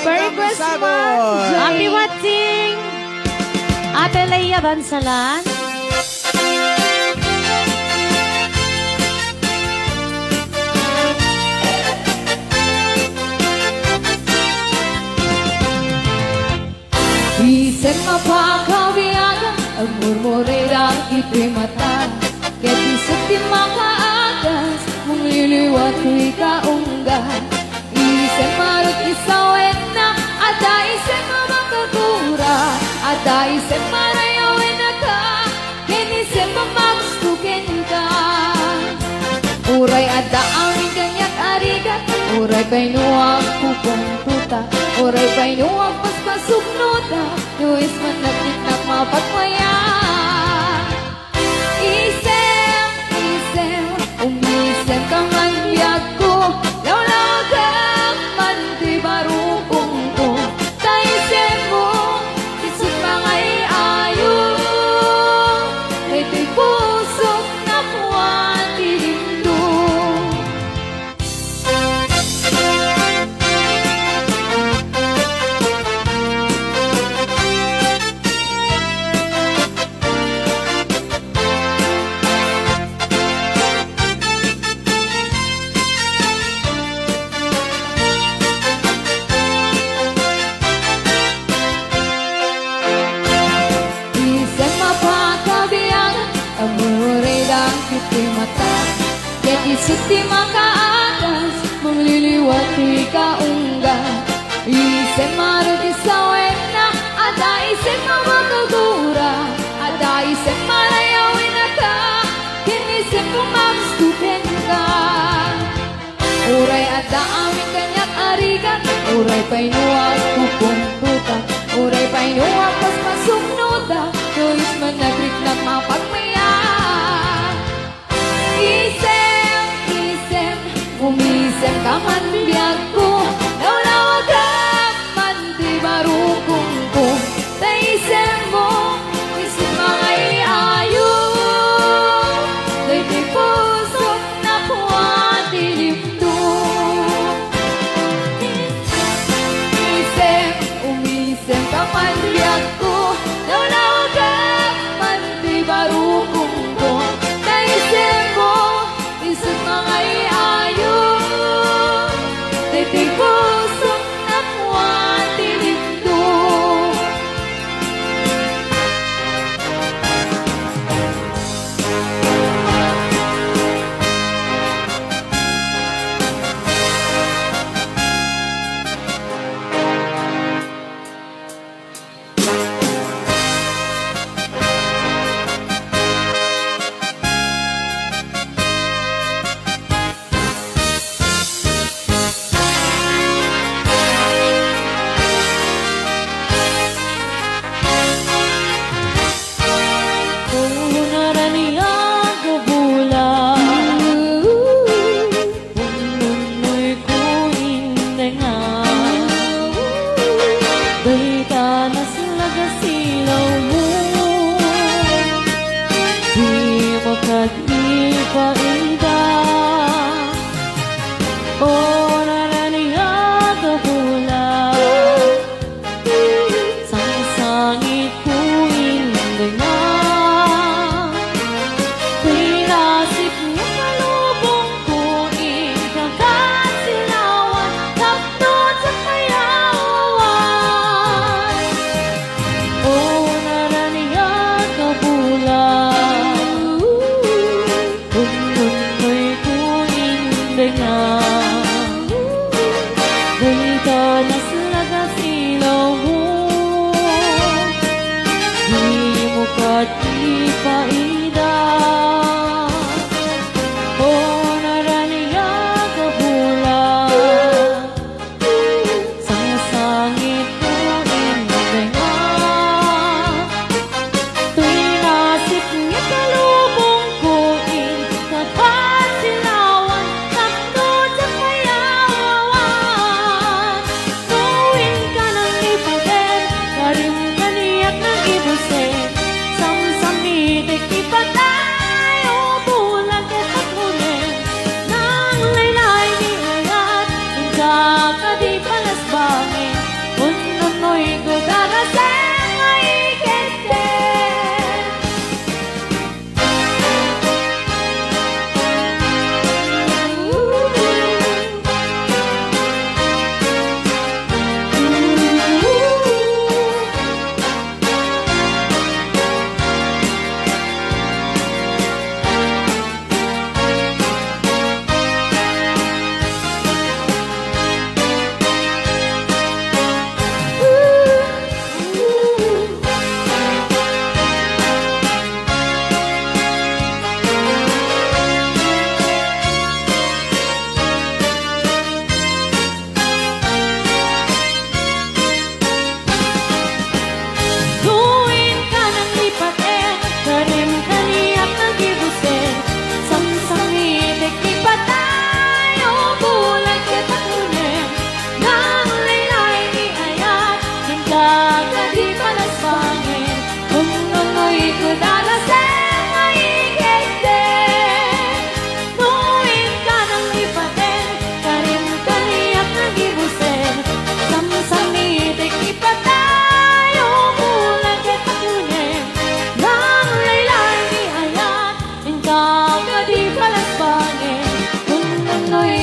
Merry Christmas! Happy watching! Ate Leia Bansalan. Isip mapakawiyagan ang murmurera ipimata ket isip di makaagas mong liliwat huy kaunggan. Isip marot isawet na ada isip mamakagura ada isip marayawin na ka ken isip mamagustukin ka. Uray ada aming ganyak arigat uray painuang kupong tuta uray painuang paspasok nota Luis managlit na mapagmaya. Isem, isem, umisem ka man biyag ko lawlaw ka man di barupong ko sa isem mo isip mga iayo ito'y pusok na puwan dilindo. Isip di makaatas mong liliwat huy kaunggan. Isip marot isawin na ada isip mamakagura ada isip marayawin na ka kinisip kumagustukin ka. Uray ada aming kanyak arigat uray painuwag kupong puta uray painuwag paspasok nota tulis managrik na mapagmaya. Isem, umisem ka man biyag ko lawlaw ka man di barukong ko sa isem mo isip mga iayo da'y pusok na puwan dilimdo. Isem, umisem ka man biyag ko lawlaw ka man di barukong ko sa isem mo isip mga iayo da'y pusok na puwan dilindo.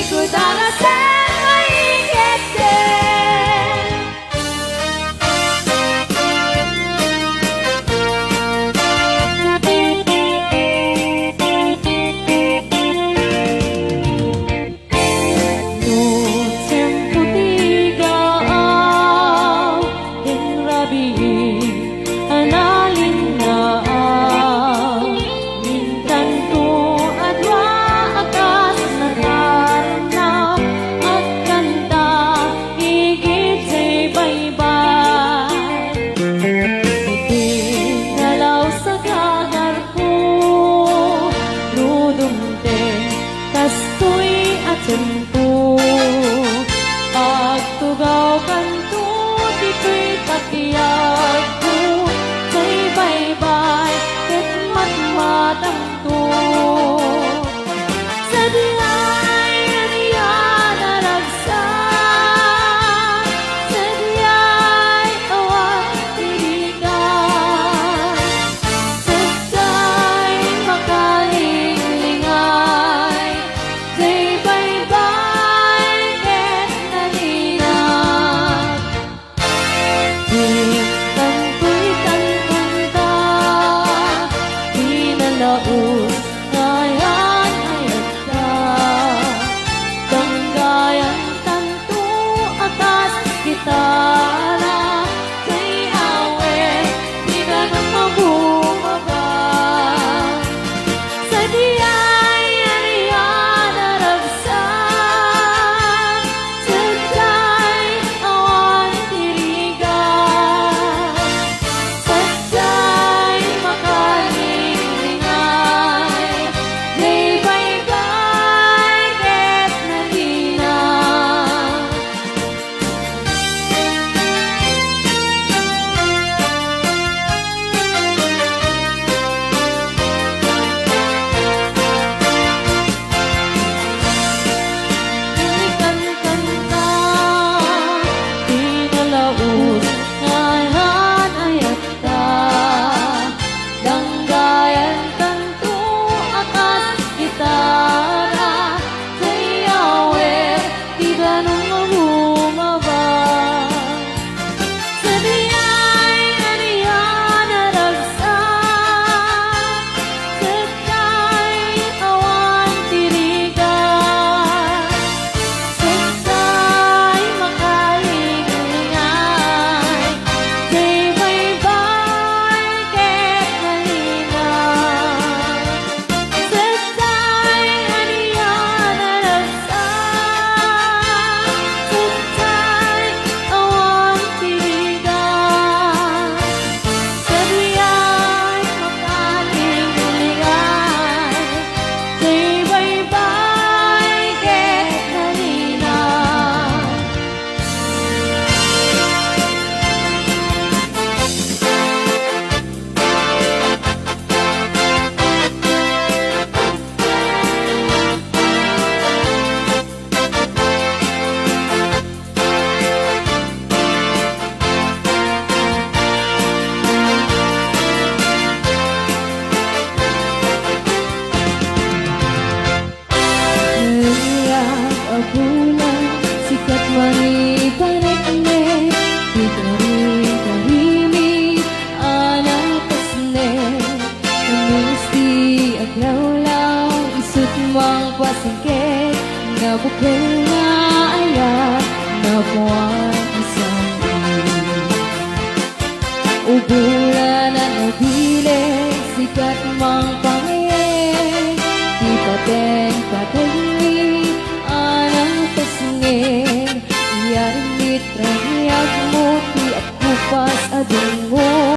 Kudarasan maingete. No tiempo tigaw ing rabi analin na mintan ko adwa akas na taranaw at kanta higit sa'y baybay itigalaw sa gagar ko rudumte kastoy at sempo pagtugaw kanto dito'y tatiyag ko sa'y baybay ket matmatang to sa diyay aniyan naragsak sa diyay awan tiligan sa diyay makalinglingan sa'y baybay ket naninag di kanto'y kantanta di nalaos ngayon ayat ka danggayan tanto atas gitara sa'y awit di ka na mabumaba sa diyay aniyan naragsak sa diyay awan tirigan sa diyay makalinglingan di baybay ket naninag kanta di nalaos ngayon ayat ka danggayan kanto akas gitara sa'y awit di ganun mabumaba sa diyay aniyan naragsak sa diyay awan tirigan sa diyay makalinglingan sa'y baybay ket naninag sa diyay aniyan naragsak sa diyay awan tirigan sa diyay makalinglingan sa'y baybay ket naninag Naiyak abulan, sikat maniparekne, di kari tahimik, anapasne, namisti aglawlaw, isut mang pasingkit, nabukil na ayat, nabuwan isang ubulan na nabili, sikat mang pangaye, di paten patengi, anang pasngin, yarimit rahiyak mo, ti at kupas ading mo.